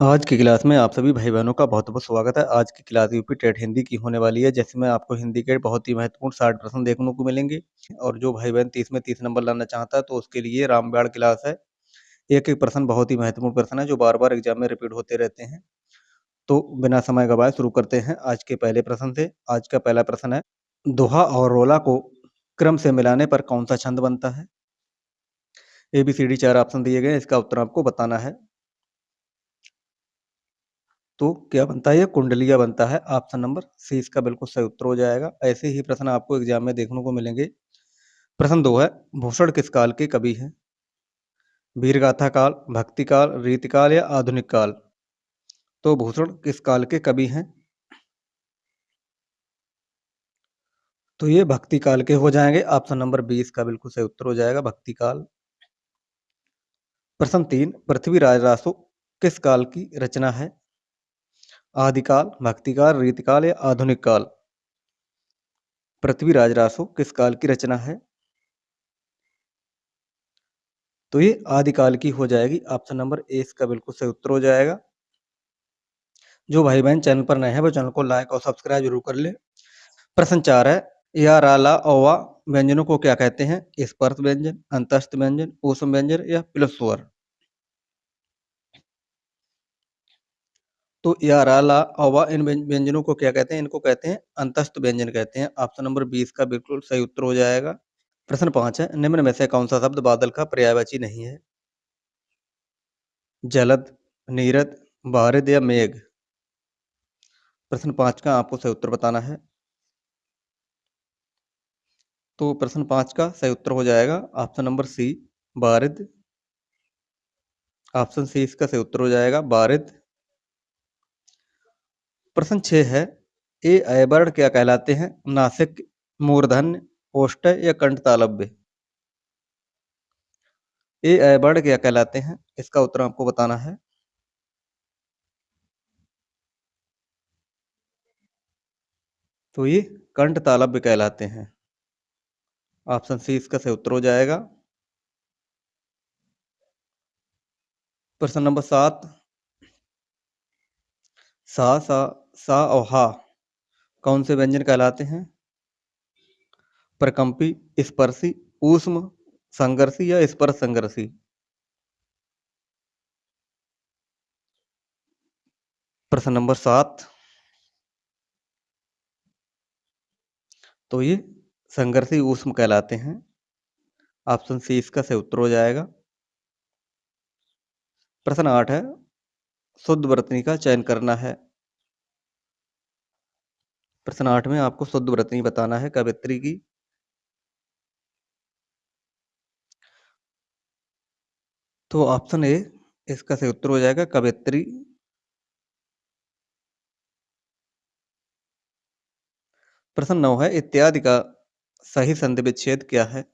आज की क्लास में आप सभी भाई-बहनों का बहुत-बहुत स्वागत है। आज की क्लास यूपी टेट हिंदी की होने वाली है, जिसमें आपको हिंदी के बहुत ही महत्वपूर्ण 60 प्रश्न देखने को मिलेंगे और जो भाई-बहन 30 में 30 नंबर लाना चाहता है, तो उसके लिए रामबाण क्लास है। एक-एक प्रश्न बहुत ही महत्वपूर्ण प्रश्न है, जो बार-बार एग्ज़ाम में रिपीट होते रहते हैं। तो बिना समय गँवाए शुरू करते हैं आज के पहले प्रश्न से। आज का पहला प्रश्न है, दोहा और रोला को क्रम से मिलाने पर कौन-सा छंद बनता है? एबीसीडी 4 ऑप्शन दिए गए हैं, इसका उत्तर आपको बताना है। तो क्या बनता है ये कुंडलिया बनता है। ऑप्शन नंबर सी इसका बिल्कुल सही उत्तर हो जाएगा। ऐसे ही प्रश्न आपको एग्जाम में देखने को मिलेंगे। प्रश्न 2 है, भूषण किस काल के कवि हैं? वीरगाथा काल, भक्ति काल, रीतिकाल या आधुनिक काल? तो भूषण किस काल के कवि हैं? तो ये भक्ति काल के हो जाएंगे। ऑप्शन नंबर बी इसका बिल्कुल सही उत्तर हो जाएगा, भक्ति काल। प्रश्न 3, पृथ्वीराज रासो किस काल की रचना है? आदिकाल, भक्तिकाल, रीतिकाल या आधुनिक काल? पृथ्वीराज रासो किस काल की रचना है? तो ये आदिकाल की हो जाएगी। ऑप्शन नंबर ए इसका बिल्कुल सही उत्तर हो जाएगा। जो भाई बहन चैनल पर नए हैं वो चैनल को लाइक और सब्सक्राइब जरूर कर ले। प्रश्न 4 है, या रा ला औवा व्यंजनों को क्या कहते हैं? स्पर्श व्यंजन, अंतस्थ व्यंजन, ऊष्म व्यंजन या प्लस स्वर? तो या रा ला औवा इन व्यंजनों को क्या कहते हैं? इनको कहते हैं अंतस्थ व्यंजन कहते हैं। ऑप्शन नंबर बी इसका बिल्कुल सही उत्तर हो जाएगा। प्रश्न 5 है, निम्न में से कौन सा शब्द बादल का पर्यायवाची नहीं है? जलद, नीरद, बारिद या मेघ? प्रश्न 5 का आपको सही उत्तर बताना है। तो प्रश्न 5 का सही उत्तर हो जाएगा ऑप्शन नंबर सी, बारिद। ऑप्शन सी इसका सही उत्तर हो जाएगा, बारिद। प्रश्न 6 है, ए ऐ वर्ण क्या कहलाते हैं? नासिक, मूर्धन्य, ओष्ठ्य या कंठ तालव्य? ए ऐ वर्ण क्या कहलाते हैं? इसका उत्तर आपको बताना है। तो ये कंठ तालव्य कहलाते हैं। ऑप्शन सी इसका सही उत्तर हो जाएगा। प्रश्न नंबर 7, सा और हा कौन से व्यंजन कहलाते हैं? प्रकंपी, स्पर्शी, ऊष्म संघर्षी या स्पर्श संघर्षी? प्रश्न नंबर 7, तो ये संघर्षी ऊष्म कहलाते हैं। ऑप्शन सी इसका सही उत्तर हो जाएगा। प्रश्न 8 है, शुद्ध वर्तनी का चयन करना है। प्रश्न 8 में आपको शुद्ध वर्तनी बताना है कवियत्री की। तो ऑप्शन ए इसका सही उत्तर हो जाएगा, कवियत्री। प्रश्न 9 है, इत्यादि का सही संधि विच्छेद क्या है?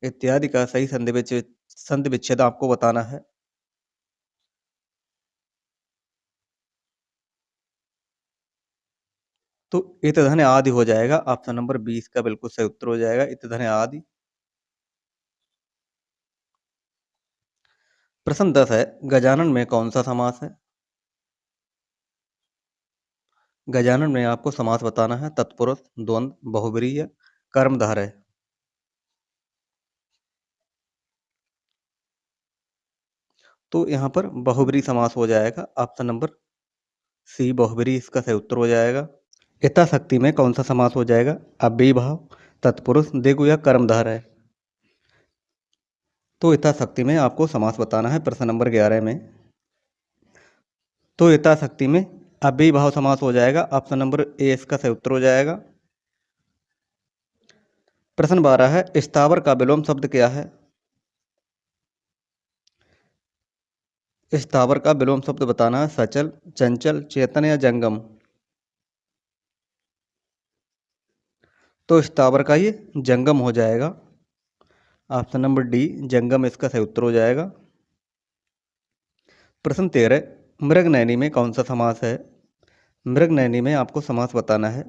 इत्यादि का सही संधि विच्छेद आपको बताना है। तो इत धन आदि हो जाएगा। ऑप्शन नंबर 20 का बिल्कुल सही उत्तर हो जाएगा, इत धन आदि। प्रश्न 10 है, गजानन में कौन सा समास है? गजानन में आपको समास बताना है, तत्पुरुष, द्वंद्व, बहुब्रीहि या कर्मधारय? तो यहाँ पर बहुब्रीहि समास हो जाएगा। ऑप्शन नंबर सी बहुब्रीहि इसका सही उत्तर हो जाएगा। यथाशक्ति में कौन सा समास हो जाएगा? अव्ययी भाव, तत्पुरुष, द्विगु या कर्मधारय? तो यथाशक्ति में आपको समास बताना है प्रश्न नंबर 11 में। तो यथाशक्ति में अव्ययी भाव समास हो जाएगा। ऑप्शन नंबर ए इसका सही उत्तर हो जाएगा। प्रश्न 12 है, स्थावर का विलोम शब्द क्या है? स्थावर का विलोम शब्द बताना है, सचल, चंचल, चेतन या जंगम? तो स्थावर का ये जंगम हो जाएगा। ऑप्शन नंबर डी जंगम इसका सही उत्तर हो जाएगा। प्रश्न 13, मृगनयनी में कौन सा समास है? मृगनयनी में आपको समास बताना है,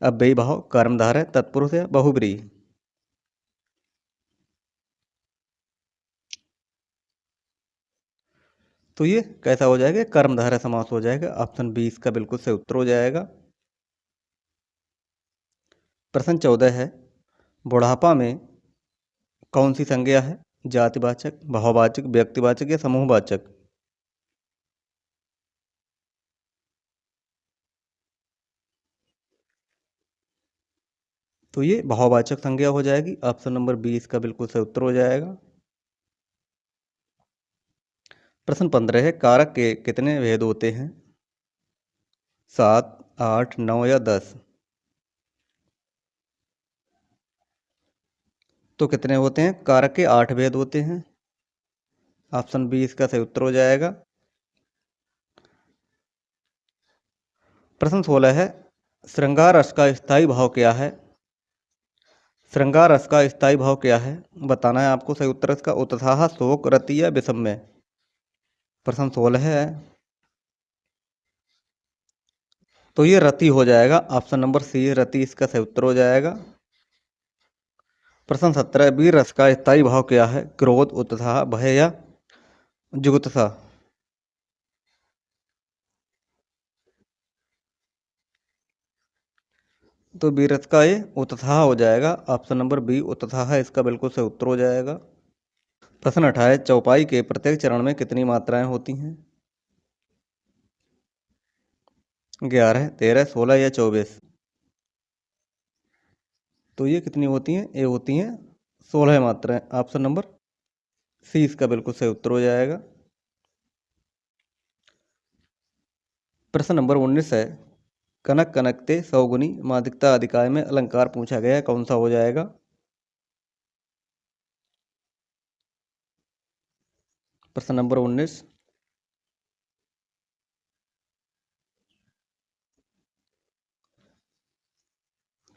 अव्ययी भाव, कर्मधारय, तत्पुरुष या बहुब्रीहि? तो ये कैसा हो जाएगा, कर्मधारय समास हो जाएगा। ऑप्शन बी इसका बिल्कुल सही उत्तर हो जाएगा। प्रश्न 14 है, बुढ़ापा में कौन सी संज्ञा है? जातिवाचक, भाववाचक, व्यक्तिवाचक या समूहवाचक? तो ये भाववाचक संज्ञा हो जाएगी। ऑप्शन नंबर बी इसका बिल्कुल सही उत्तर हो जाएगा। प्रश्न 15 है, कारक के कितने भेद होते हैं? 7, 8, 9 या 10? तो कितने होते हैं? कारक के 8 भेद होते हैं। ऑप्शन बी इसका सही उत्तर हो जाएगा। प्रश्न 16 है, श्रृंगार रस का स्थायी भाव क्या है? श्रृंगार रस का स्थायी भाव क्या है? बताना है आपको। सही उत्तर इसका उत्साह, शोक, रति या विषम में? प्रश्न 16 है, तो ये रति हो जाएगा। ऑप्शन नंबर सी रति इसका सही उत्तर हो जाएगा। प्रश्न 17, वीर रस का स्थायी भाव क्या है? क्रोध, उत्साह, भय या जुगुप्सा? तो वीर रस का ये उत्साह हो जाएगा। ऑप्शन नंबर बी उत्साह है इसका बिल्कुल सही उत्तर हो जाएगा। प्रश्न 18, चौपाई के प्रत्येक चरण में कितनी मात्राएं होती हैं? 11, 13, 16 या 24? तो ये कितनी होती हैं? ये होती हैं 16 मात्राएं। ऑप्शन नंबर सी इसका बिल्कुल सही उत्तर हो जाएगा। प्रश्न नंबर 19 है, कनक कनकते सौगुनी मादिकता अधिकाय में अलंकार पूछा गया है, कौन सा हो जाएगा? प्रश्न नंबर 19,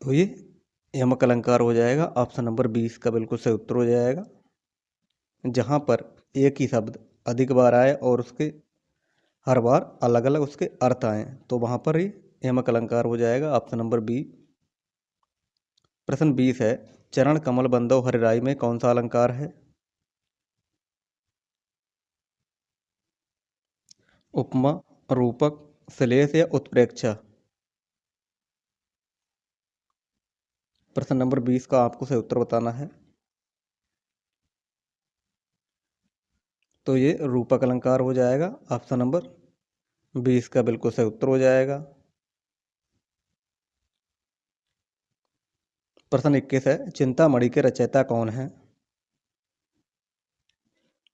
तो ये यमक अलंकार हो जाएगा। ऑप्शन नंबर 20 का बिल्कुल सही उत्तर हो जाएगा। जहाँ पर एक ही शब्द अधिक बार आए और उसके हर बार अलग अलग उसके अर्थ आए, तो वहाँ पर ही यमक अलंकार हो जाएगा। Option number B. प्रश्न 20 है, चरण कमल बंदो हरिराई में कौन सा अलंकार है? उपमा, रूपक, श्लेष या उत्प्रेक्षा? प्रश्न नंबर 20 का आपको सही उत्तर बताना है। तो ये रूपक अलंकार हो जाएगा। ऑप्शन नंबर 20 का बिल्कुल सही उत्तर हो जाएगा। प्रश्न 21 है, चिंतामणि के रचयिता कौन है?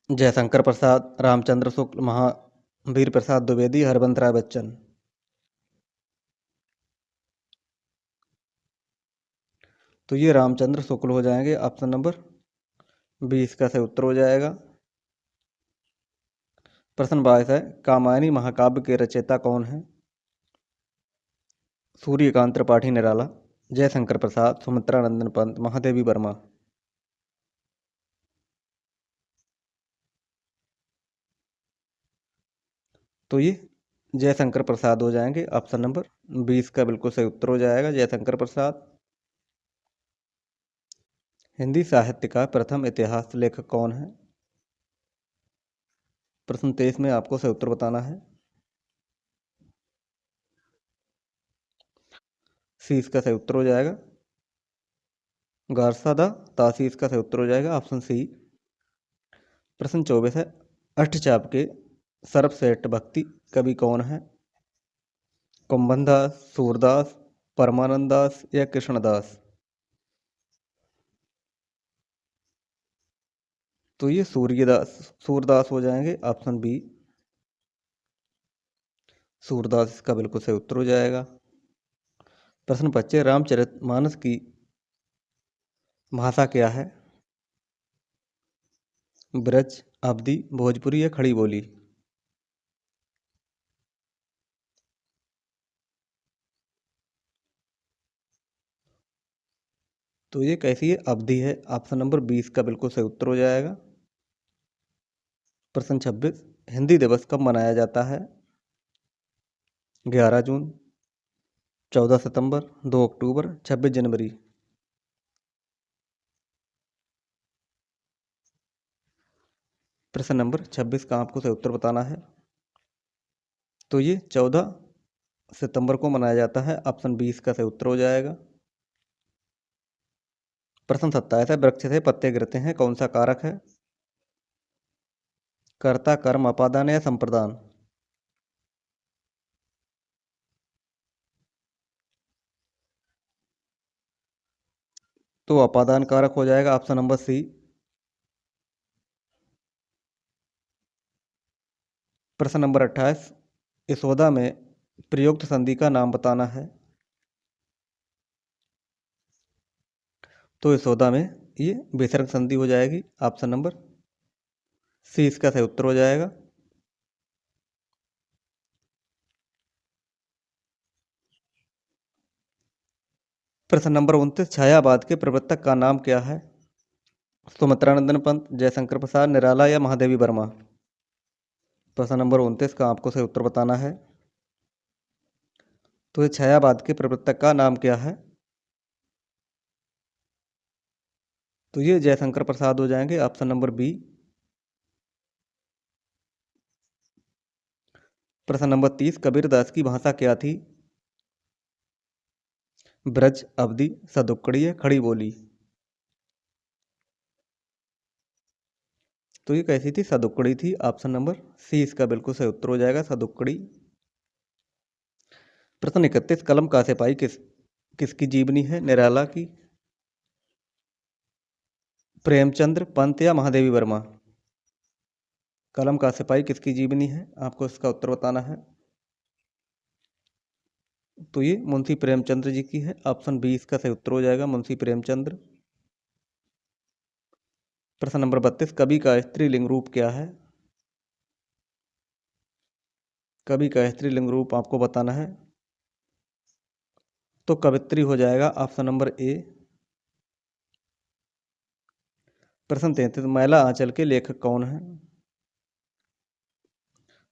जयशंकर प्रसाद, रामचंद्र शुक्ल, महावीर प्रसाद द्विवेदी, हरवंश राय बच्चन? तो ये रामचंद्र शुक्ल हो जाएंगे। ऑप्शन नंबर 20 का सही उत्तर हो जाएगा। प्रश्न 22 है, कामायनी महाकाव्य के रचयिता कौन है? सूर्यकांत त्रिपाठी निराला, जयशंकर प्रसाद, सुमित्रा नंदन पंत, महादेवी वर्मा? तो ये जयशंकर प्रसाद हो जाएंगे। ऑप्शन नंबर 20 का बिल्कुल सही उत्तर हो जाएगा, जयशंकर प्रसाद। हिंदी साहित्य का प्रथम इतिहास लेखक कौन है? प्रश्न 23 में आपको सही उत्तर बताना है। सी इसका सही उत्तर हो जाएगा। गार्सादा तासी इसका सही उत्तर हो जाएगा। Option C. प्रश्न 24 है, अष्टचाप के सर्वश्रेष्ठ भक्ति कवि कौन है? कुंभन दास, सूरदास, परमानंद दास या कृष्णदास? तो ये सूर्यदास सूरदास हो जाएंगे। ऑप्शन बी सूरदास इसका बिल्कुल सही उत्तर हो जाएगा। प्रश्न 25, रामचरितमानस की भाषा क्या है? ब्रज, अवधी, भोजपुरी या खड़ी बोली? तो ये कैसी है? अवधि है। ऑप्शन नंबर 20 का बिल्कुल सही उत्तर हो जाएगा। प्रश्न 26, हिंदी दिवस कब मनाया जाता है? 11 जून, 14 सितंबर, 2 अक्टूबर, 26 जनवरी? प्रश्न नंबर 26 का आपको सही उत्तर बताना है। तो ये 14 सितंबर को मनाया जाता है। ऑप्शन 20 का सही उत्तर हो जाएगा। प्रश्न 27 है, वृक्ष से पत्ते गिरते हैं, कौन सा कारक है? कर्ता, कर्म, अपादान या संप्रदान? तो अपादान कारक हो जाएगा ऑप्शन नंबर सी। प्रश्न नंबर 28, यशोदा में प्रयुक्त संधि का नाम बताना है। तो यशोदा में ये विसर्ग संधि हो जाएगी। ऑप्शन नंबर सी इसका सही उत्तर हो जाएगा। प्रश्न नंबर 29, छायावाद के प्रवर्तक का नाम क्या है? सुमित्रानंदन पंत, जयशंकर प्रसाद, निराला या महादेवी वर्मा? प्रश्न नंबर 29 का आपको सही उत्तर बताना है। तो ये छायावाद के प्रवर्तक का नाम क्या है? तो ये जयशंकर प्रसाद हो जाएंगे। Option number B. प्रश्न नंबर 30, कबीरदास की भाषा क्या थी? ब्रज, अवधी, सदुक्कड़ी या खड़ी बोली? तो ये कैसी थी? सदुक्कड़ी थी। ऑप्शन नंबर सी इसका बिल्कुल सही उत्तर हो जाएगा, सदुक्कड़ी। प्रश्न 31, कलम का सिपाही किसकी जीवनी है? निराला की, प्रेमचंद्र, पंत या महादेवी वर्मा? कलम का सिपाही किसकी जीवनी है? आपको इसका उत्तर बताना है। तो ये मुंशी प्रेमचंद्र जी की है। ऑप्शन बी इसका सही उत्तर हो जाएगा, मुंशी प्रेमचंद्र। प्रश्न नंबर 32, कवि का स्त्रीलिंग रूप क्या है? कवि का स्त्रीलिंग रूप आपको बताना है। तो कवित्री हो जाएगा, ऑप्शन नंबर ए। प्रश्न 33, मैला आंचल के लेखक कौन है?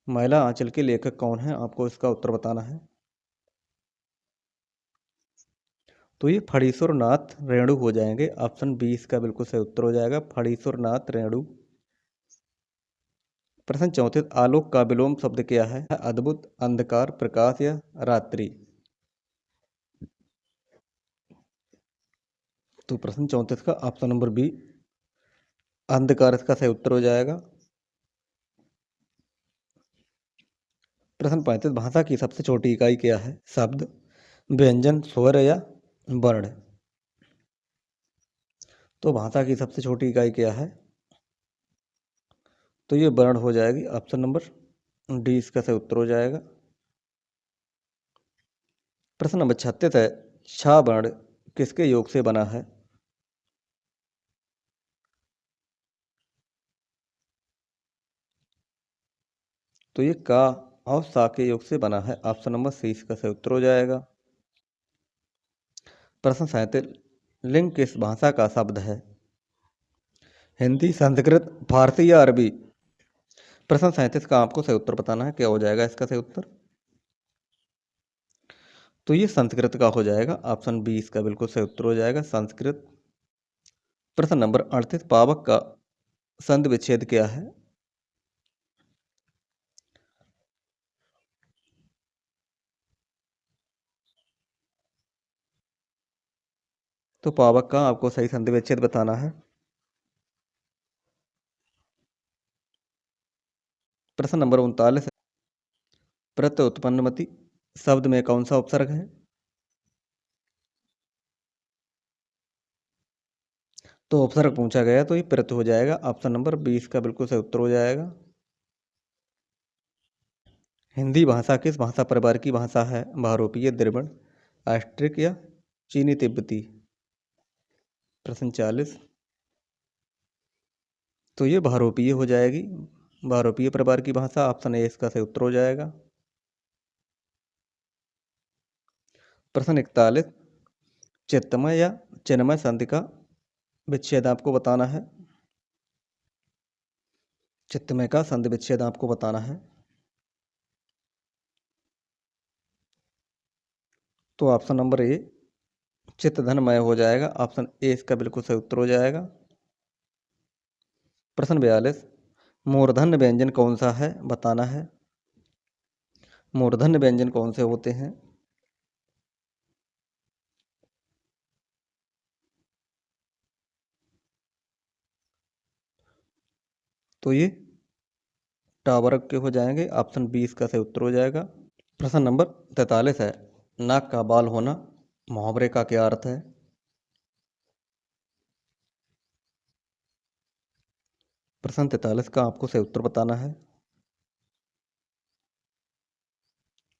मैला आंचल के लेखक कौन है? आपको इसका उत्तर बताना है। तो ये फणीश्वर नाथ रेणु हो जाएंगे। ऑप्शन बी इसका बिल्कुल सही उत्तर हो जाएगा, फणीश्वर नाथ रेणु। प्रश्न 34, आलोक का विलोम शब्द क्या है? अद्भुत, अंधकार, प्रकाश या रात्रि? तो प्रश्न 34 का ऑप्शन नंबर बी, अंधकार इसका सही उत्तर हो जाएगा। प्रश्न 35, भाषा की सबसे छोटी इकाई क्या है? शब्द, व्यंजन, स्वर या वर्ण? तो भाषा की सबसे छोटी इकाई क्या है? तो ये वर्ण हो जाएगी। ऑप्शन नंबर डी इसका सही उत्तर हो जाएगा। प्रश्न नंबर 36 है, छा वर्ण किसके योग से बना है? तो ये का और सा के योग से बना है। ऑप्शन नंबर सी इसका सही उत्तर हो जाएगा। प्रश्न 37, लिंग किस भाषा का शब्द है? हिंदी, संस्कृत, फारसी या अरबी? प्रश्न 37 का आपको सही उत्तर बताना है। क्या हो जाएगा इसका सही उत्तर? तो ये संस्कृत का हो जाएगा। ऑप्शन बी इसका बिल्कुल सही उत्तर हो जाएगा, संस्कृत। प्रश्न नंबर 38, पावक का संधि विच्छेद क्या है? तो पावक का आपको सही संधि विच्छेद बताना है। प्रश्न नंबर 39, प्रत्यय उत्पन्नमति शब्द में कौन सा उपसर्ग है? तो उपसर्ग पूछा गया तो ये प्रत्यय हो जाएगा। ऑप्शन नंबर 20 का बिल्कुल सही उत्तर हो जाएगा। हिंदी भाषा किस भाषा परिवार की भाषा है? बहुरूपीय, द्रविड़, ऑस्ट्रिक या चीनी तिब्बती? प्रश्न 40, तो ये बहुरूपीय हो जाएगी, बहुरूपीय परिवार की भाषा। ऑप्शन ए इसका सही उत्तर हो जाएगा। प्रश्न 41, चित्तमय या चिन्मय संधि का विच्छेद आपको बताना है। चित्तमय का संधि विच्छेद आपको बताना है। तो ऑप्शन नंबर ए चित्त धनमय हो जाएगा। ऑप्शन ए इसका बिल्कुल सही उत्तर हो जाएगा। प्रश्न 42, मूर्धन्य व्यंजन कौन सा है बताना है। मूर्धन्य व्यंजन कौन से होते हैं? तो ये टावर्ग के हो जाएंगे। ऑप्शन 20 का सही उत्तर हो जाएगा। प्रश्न नंबर 43 है, नाक का बाल होना मुहावरे का क्या अर्थ है? प्रश्न 43 का आपको सही उत्तर बताना है।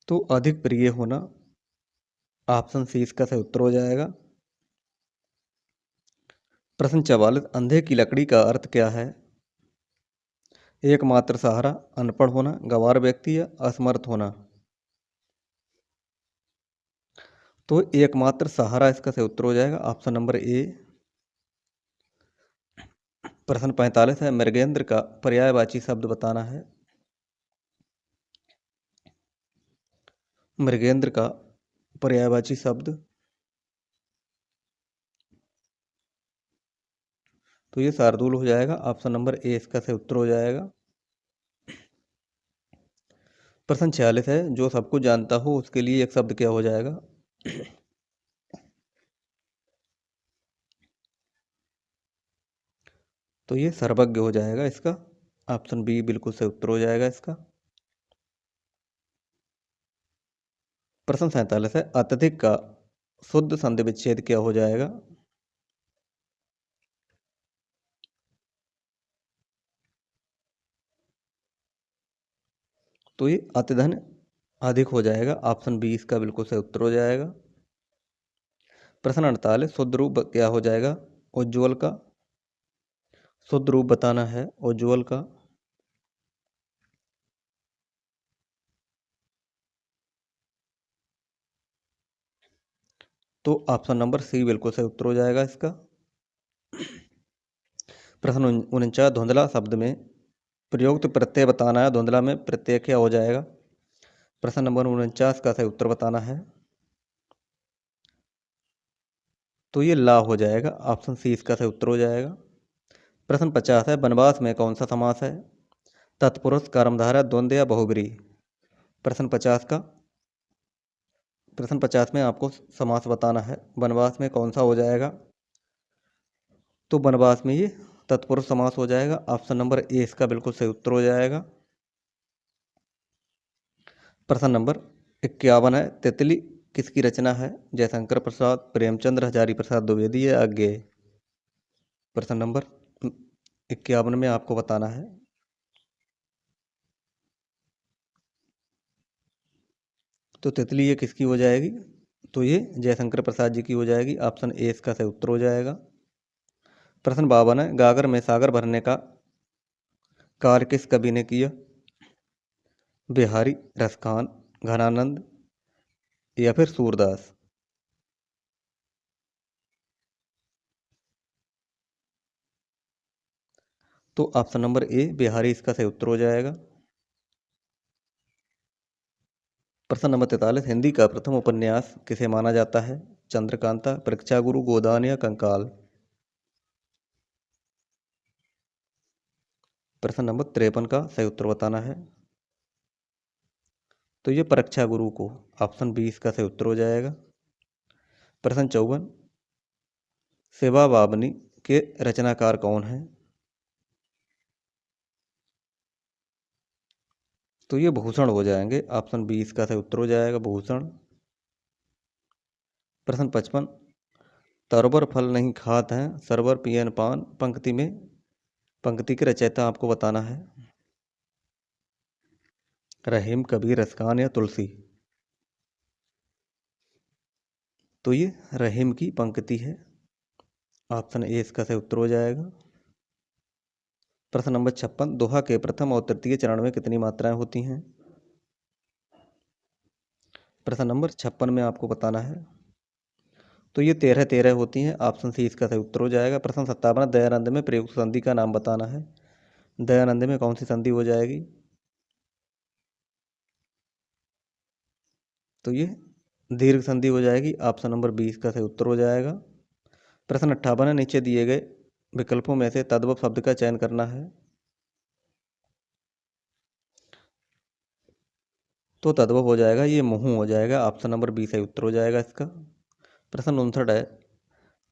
तो अधिक प्रिय होना, ऑप्शन सी इसका सही उत्तर हो जाएगा। प्रश्न 44, अंधे की लकड़ी का अर्थ क्या है? एकमात्र सहारा, अनपढ़ होना, गंवार व्यक्ति या असमर्थ होना। तो एकमात्र सहारा इसका सही उत्तर हो जाएगा, ऑप्शन नंबर ए। प्रश्न 45 है, मृगेंद्र का पर्यायवाची शब्द बताना है। मृगेंद्र का पर्यायवाची शब्द, तो ये शार्दूल हो जाएगा, ऑप्शन नंबर ए इसका सही उत्तर हो जाएगा। प्रश्न 46 है, जो सब कुछ जानता हो उसके लिए एक शब्द क्या हो जाएगा? तो ये सर्वज्ञ हो जाएगा इसका, ऑप्शन बी बिल्कुल सही उत्तर हो जाएगा इसका। प्रश्न 47 है, अत्यधिक का शुद्ध संधि विच्छेद क्या हो जाएगा? तो ये अत्यधन अधिक हो जाएगा, ऑप्शन बी इसका बिल्कुल सही उत्तर हो जाएगा। प्रश्न 48, शुद्ध रूप क्या हो जाएगा उज्ज्वल का? शुद्ध रूप बताना है उज्ज्वल का। तो ऑप्शन नंबर सी बिल्कुल सही उत्तर हो जाएगा इसका। प्रश्न 49, धुंधला शब्द में प्रयुक्त प्रत्यय बताना है, धुंधला में प्रत्यय क्या हो जाएगा? प्रश्न नंबर 49 का सही उत्तर बताना है। तो ये ला हो जाएगा, ऑप्शन सी इसका सही उत्तर हो जाएगा। प्रश्न 50 है, वनवास में कौन सा समास है? तत्पुरुष, कर्मधारय, द्वंद्व या बहुब्रीहि। प्रश्न 50 का, प्रश्न 50 में आपको समास बताना है, वनवास में कौन सा हो जाएगा? तो वनवास में ये तत्पुरुष समास हो जाएगा, ऑप्शन नंबर ए इसका बिल्कुल सही उत्तर हो जाएगा। प्रश्न नंबर 51 है, तितली किसकी रचना है? जयशंकर प्रसाद, प्रेमचंद्र, हजारी प्रसाद द्विवेदी या अज्ञेय। प्रश्न नंबर 51 में आपको बताना है। तो तितली ये किसकी हो जाएगी? तो ये जयशंकर प्रसाद जी की हो जाएगी, ऑप्शन ए इसका सही उत्तर हो जाएगा। प्रश्न 52 है, गागर में सागर भरने का कार्य किस कवि ने किया? बिहारी, रसखान, घनानंद या फिर सूरदास। तो ऑप्शन नंबर ए बिहारी इसका सही उत्तर हो जाएगा। प्रश्न नंबर 43, हिंदी का प्रथम उपन्यास किसे माना जाता है? चंद्रकांता, परीक्षा गुरु, गोदान या कंकाल। प्रश्न नंबर 53 का सही उत्तर बताना है। तो ये परीक्षा गुरु को, ऑप्शन बी इसका सही उत्तर हो जाएगा। प्रश्न 54, सेवा बावनी के रचनाकार कौन है? तो ये भूषण हो जाएंगे, ऑप्शन बी इसका सही उत्तर हो जाएगा, भूषण। प्रश्न 55, तरबर फल नहीं खात हैं, सरबर पियन पान, पंक्ति में पंक्ति के रचयिता आपको बताना है। रहीम, कबीर, रसखान या तुलसी। तो ये रहीम की पंक्ति है, ऑप्शन ए इसका सही उत्तर हो जाएगा। प्रश्न नंबर 56, दोहा के प्रथम और तृतीय चरण में कितनी मात्राएं होती हैं? प्रश्न नंबर 56 में आपको बताना है। तो ये 13 होती हैं, ऑप्शन सी इसका सही उत्तर हो जाएगा। प्रश्न 57, दयानंद में प्रयुक्त संधि का नाम बताना है। दयानंद में कौन सी संधि हो जाएगी? तो ये दीर्घ संधि हो जाएगी, ऑप्शन नंबर 20 का सही उत्तर हो जाएगा। प्रश्न 58 है, नीचे दिए गए विकल्पों में से तद्भव शब्द का चयन करना है। तो तद्भव हो जाएगा, ये मुँह हो जाएगा। ऑप्शन नंबर बी सही उत्तर हो जाएगा इसका। प्रश्न 59 है,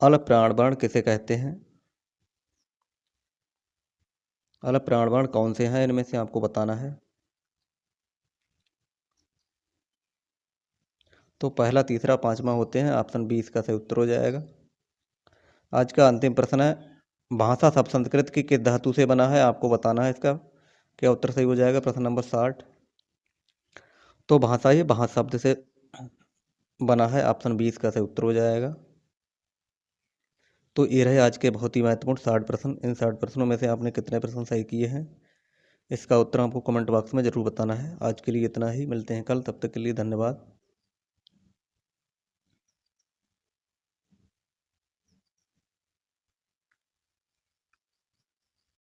अल प्राणबाण किसे कहते हैं? अल प्राणबाण कौन से हैं, इनमें से आपको बताना है। तो पहला, तीसरा, पांचवा होते हैं। ऑप्शन बी इसका सही उत्तर हो जाएगा। आज का अंतिम प्रश्न है, भाषा शब्द संस्कृत की किस धातु से बना है, आपको बताना है इसका क्या उत्तर सही हो जाएगा। प्रश्न नंबर 60। तो भाषा ये भाषा शब्द से बना है। ऑप्शन बी इसका सही उत्तर हो जाएगा। तो ये रहे आज के बहुत ही महत्वपूर्ण 60 प्रश्न। इन 60 प्रश्नों में से आपने कितने प्रश्न सही किए हैं, इसका उत्तर आपको कमेंट बॉक्स में ज़रूर बताना है। आज के लिए इतना ही, मिलते हैं कल, तब तक के लिए धन्यवाद।